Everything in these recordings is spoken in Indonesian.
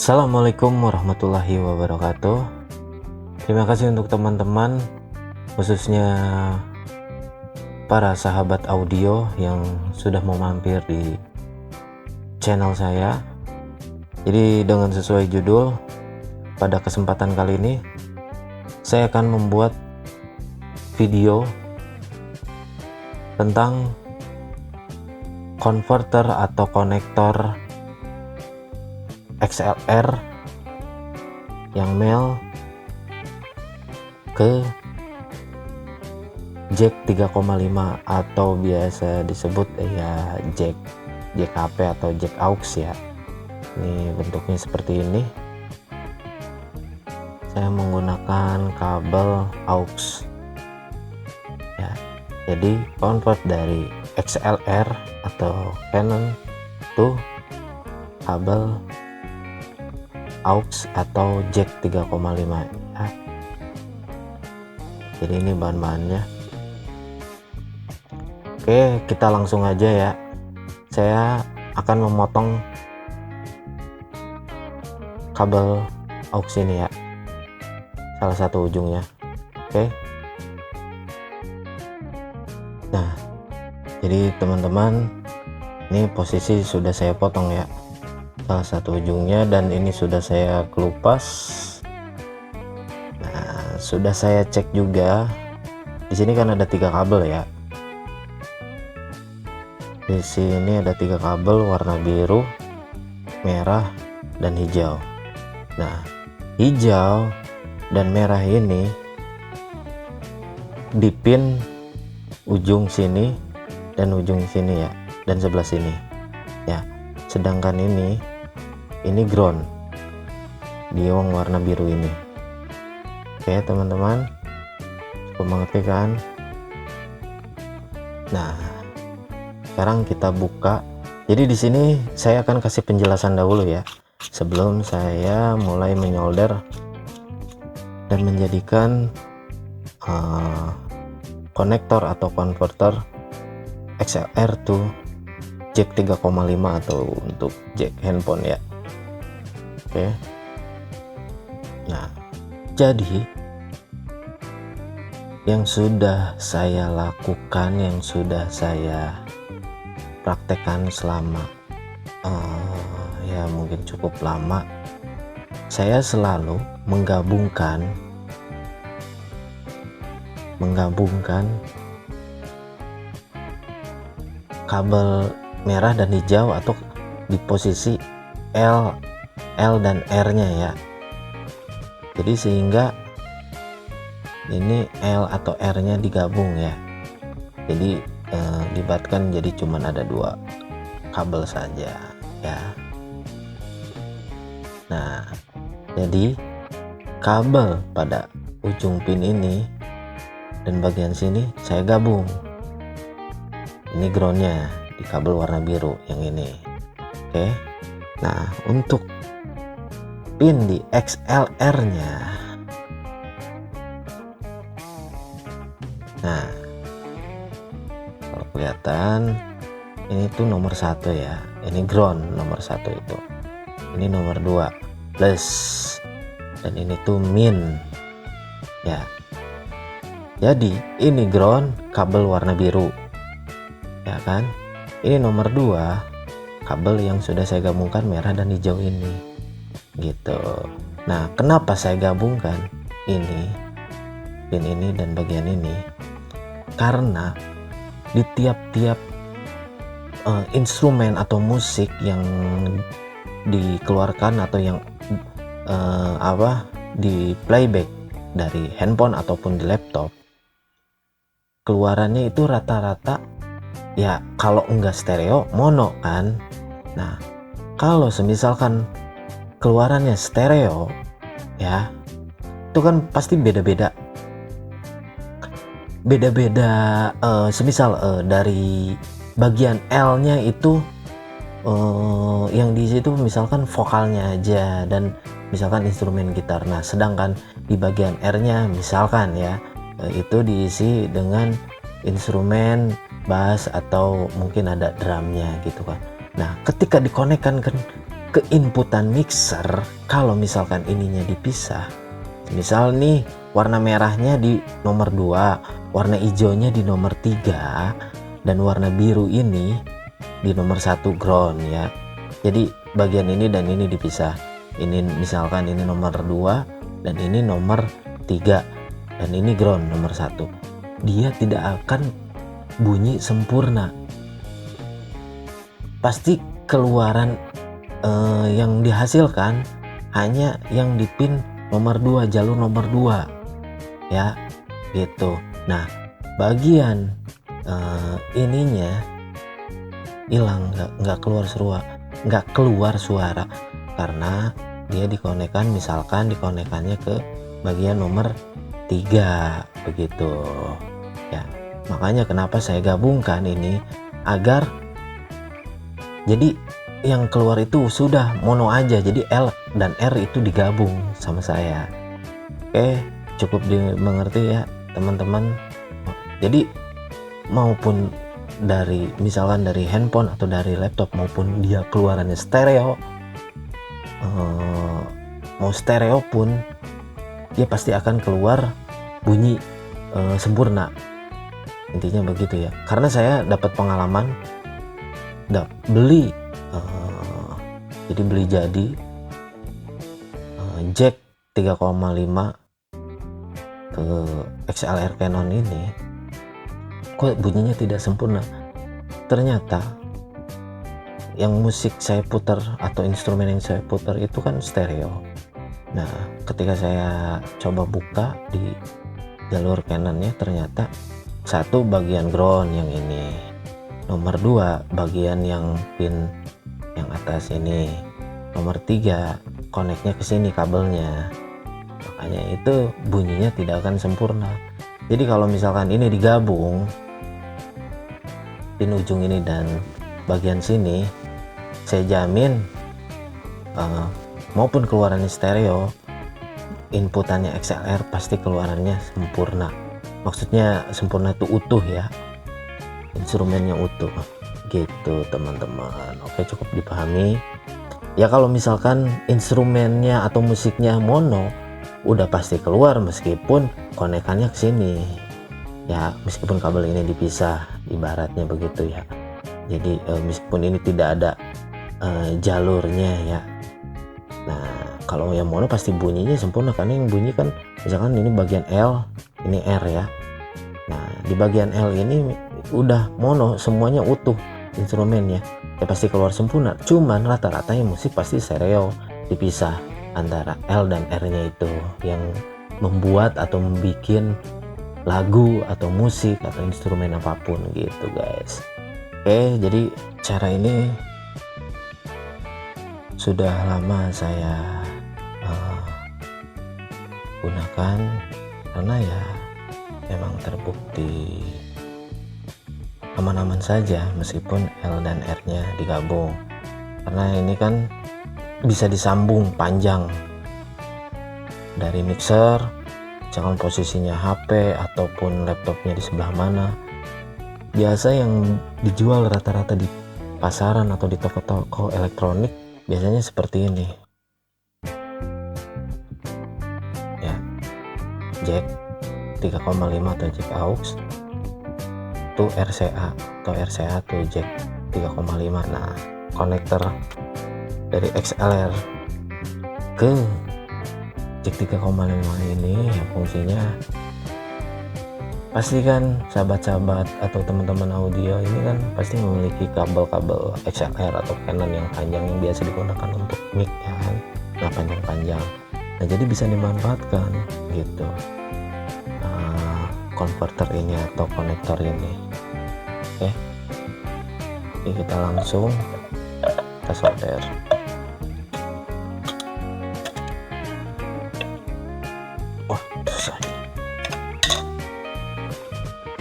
Assalamualaikum warahmatullahi wabarakatuh. Terima kasih untuk teman-teman, khususnya para sahabat audio yang sudah mau mampir di channel saya. Jadi dengan sesuai judul, pada kesempatan kali ini saya akan membuat video tentang konverter atau konektor XLR yang male ke jack 3,5 atau biasa disebut ya jack HP atau jack aux ya. Ini bentuknya seperti ini. Saya menggunakan kabel aux ya. Jadi convert dari XLR atau Canon to kabel aux atau jack 3,5 ya. Jadi ini bahan-bahannya. Oke, kita langsung aja ya. Saya akan memotong kabel aux ini ya, salah satu ujungnya. Oke, nah jadi teman-teman, ini posisi sudah saya potong ya, salah satu ujungnya, dan ini sudah saya kelupas. Nah, sudah saya cek juga. Di sini kan ada 3 kabel ya. Di sini ada 3 kabel warna biru, merah, dan hijau. Nah, hijau dan merah ini dipin ujung sini dan ujung sini ya, dan sebelah sini ya. Sedangkan ini ground di yang warna biru ini. Oke teman-teman, cukup mengerti kan? Nah, sekarang kita buka. Jadi di sini saya akan kasih penjelasan dahulu ya, sebelum saya mulai menyolder dan menjadikan konektor atau konverter XLR to jack 3,5 atau untuk jack handphone ya. Oke. Nah, jadi yang sudah saya lakukan, yang sudah saya praktekkan selama ya mungkin cukup lama, saya selalu menggabungkan kabel merah dan hijau atau di posisi L dan R nya ya. Jadi sehingga ini L atau R nya digabung ya. Jadi dibuatkan jadi cuman ada 2 kabel saja ya. Nah, jadi kabel pada ujung pin ini dan bagian sini saya gabung. Ini groundnya di kabel warna biru yang ini. Oke. Nah, untuk pin di XLR nya, nah kalau kelihatan ini tuh nomor 1 ya, ini ground nomor 1 itu, ini nomor 2 plus, dan ini tuh min ya. Jadi ini ground kabel warna biru ya kan, ini nomor 2 kabel yang sudah saya gabungkan merah dan hijau ini gitu. Nah, kenapa saya gabungkan ini, pin ini dan bagian ini? Karena di tiap-tiap instrumen atau musik yang dikeluarkan atau yang di playback dari handphone ataupun di laptop, keluarannya itu rata-rata ya kalau enggak stereo mono kan. Nah, kalau semisalkan keluarannya stereo ya, itu kan pasti beda-beda semisal dari bagian L nya itu yang di situ misalkan vokalnya aja dan misalkan instrumen gitar. Nah, sedangkan di bagian R nya misalkan ya itu diisi dengan instrumen bass atau mungkin ada drumnya gitu kan. Nah, ketika dikonekkan keinputan mixer, kalau misalkan ininya dipisah, misal nih warna merahnya di nomor 2, warna hijaunya di nomor 3, dan warna biru ini di nomor 1 ground ya. Jadi bagian ini dan ini dipisah. Ini misalkan ini nomor 2 dan ini nomor 3 dan ini ground nomor 1. Dia tidak akan bunyi sempurna. Pasti keluaran yang dihasilkan hanya yang di pin nomor 2, jalur nomor 2 ya gitu. Nah bagian ininya hilang, nggak keluar suara karena dia dikonekkan, misalkan dikonekkannya ke bagian nomor 3 begitu ya. Makanya kenapa saya gabungkan ini, agar jadi yang keluar itu sudah mono aja, jadi L dan R itu digabung sama saya. Oke, cukup dimengerti ya teman-teman. Jadi maupun dari misalkan dari handphone atau dari laptop maupun dia keluarannya stereo, mau stereo pun dia pasti akan keluar bunyi sempurna, intinya begitu ya. Karena saya dapat pengalaman beli jadi jack 3,5 ke XLR Canon ini, kok bunyinya tidak sempurna. Ternyata yang musik saya putar atau instrumen yang saya putar itu kan stereo. Nah ketika saya coba buka di jalur Canonnya, ternyata 1 bagian ground yang ini, nomor 2 bagian yang pin yang atas ini, nomor 3 koneknya ke sini kabelnya. Makanya itu bunyinya tidak akan sempurna. Jadi kalau misalkan ini digabung, pin ujung ini dan bagian sini, saya jamin maupun keluarannya stereo, inputannya XLR pasti keluarannya sempurna. Maksudnya sempurna itu utuh ya, instrumennya utuh gitu teman-teman. Oke, cukup dipahami ya. Kalau misalkan instrumennya atau musiknya mono, udah pasti keluar meskipun konekannya ke sini ya, meskipun kabel ini dipisah, ibaratnya begitu ya. Jadi meskipun ini tidak ada jalurnya ya. Nah kalau yang mono pasti bunyinya sempurna, karena yang bunyi kan misalkan ini bagian L, ini R ya. Nah di bagian L ini udah mono, semuanya utuh instrumennya ya, pasti keluar sempurna. Cuman rata-rata yang musik pasti stereo, dipisah antara L dan R nya, itu yang membuat atau membuat lagu atau musik atau instrumen apapun gitu guys. Oke, jadi cara ini sudah lama saya gunakan karena ya memang terbukti aman-aman saja meskipun L dan R nya digabung, karena ini kan bisa disambung panjang dari mixer, jangan posisinya HP ataupun laptopnya di sebelah mana. Biasa yang dijual rata-rata di pasaran atau di toko-toko elektronik biasanya seperti ini ya, jack 3,5 atau jack aux, itu RCA atau RCA tuh jack 3,5. Nah konektor dari XLR ke jack 3,5 ini yang fungsinya pasti kan sahabat-sahabat atau teman-teman audio ini kan pasti memiliki kabel-kabel XLR atau Canon yang panjang yang biasa digunakan untuk mic ya kan, nah panjang-panjang. Nah jadi bisa dimanfaatkan gitu konverter ini atau konektor ini. Oke, jadi kita langsung kita solder. Wah susah,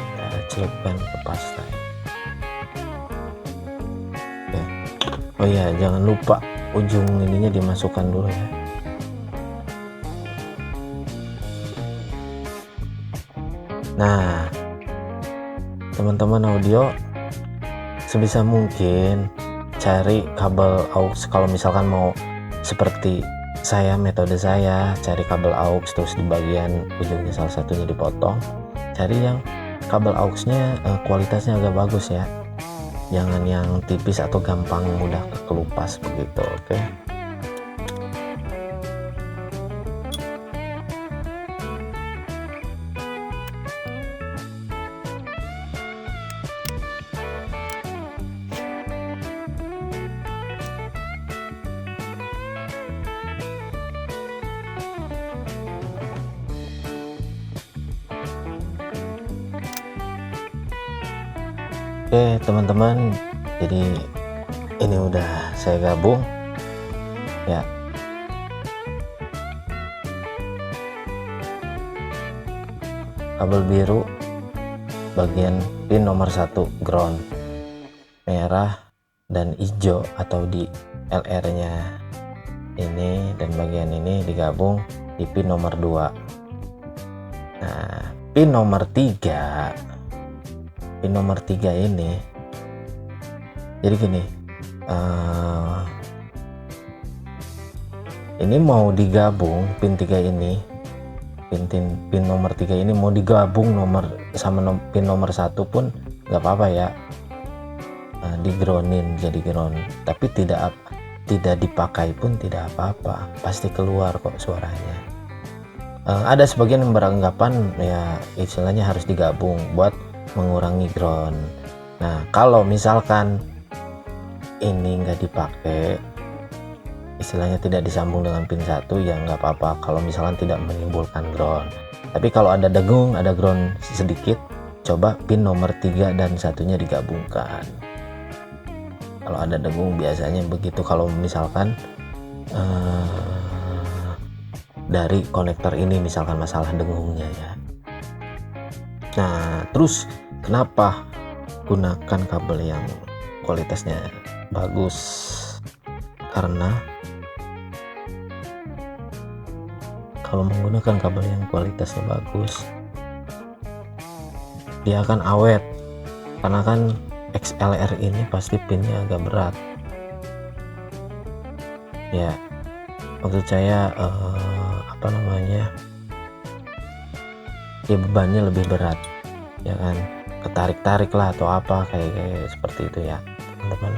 kita celupkan ke pasta. Oke. Oh iya, jangan lupa ujung ininya dimasukkan dulu ya. Nah teman-teman audio, sebisa mungkin cari kabel aux. Kalau misalkan mau seperti saya, metode saya cari kabel aux terus di bagian ujungnya salah satunya dipotong, cari yang kabel auxnya kualitasnya agak bagus ya, jangan yang tipis atau gampang mudah kelupas begitu. Oke. Oke teman-teman, jadi ini udah saya gabung ya. Kabel biru bagian pin nomor 1 ground, merah dan hijau atau di LR nya ini, dan bagian ini digabung di pin nomor 2. Nah, pin nomor 3 ini jadi gini, ini mau digabung pin 3 ini, pin nomor 3 ini mau digabung pin nomor 1 pun nggak apa-apa ya, di groundin jadi ground, tapi tidak dipakai pun tidak apa-apa, pasti keluar kok suaranya. Ada sebagian yang beranggapan ya istilahnya harus digabung buat mengurangi ground. Nah, kalau misalkan ini nggak dipakai, istilahnya tidak disambung dengan pin 1, ya nggak apa-apa kalau misalkan tidak menimbulkan ground. Tapi kalau ada dengung, ada ground sedikit, coba pin nomor 3 dan satunya digabungkan. Kalau ada dengung biasanya begitu, kalau misalkan dari konektor ini misalkan masalah dengungnya ya. Nah, terus kenapa gunakan kabel yang kualitasnya bagus? Karena kalau menggunakan kabel yang kualitasnya bagus, dia akan awet, karena kan XLR ini pasti pinnya agak berat ya. Maksud saya ya bebannya lebih berat ya kan, ketarik-tarik lah atau apa kayak seperti itu ya teman-teman.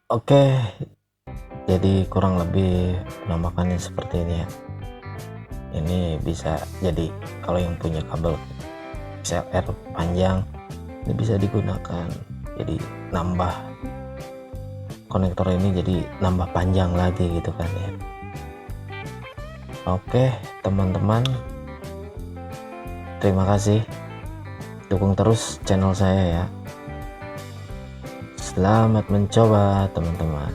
Oke, jadi kurang lebih penampakannya seperti ini ya. Ini bisa jadi kalau yang punya kabel XLR panjang ini bisa digunakan, jadi nambah konektor ini jadi nambah panjang lagi gitu kan ya. Oke teman-teman, terima kasih, dukung terus channel saya ya. Selamat mencoba teman-teman.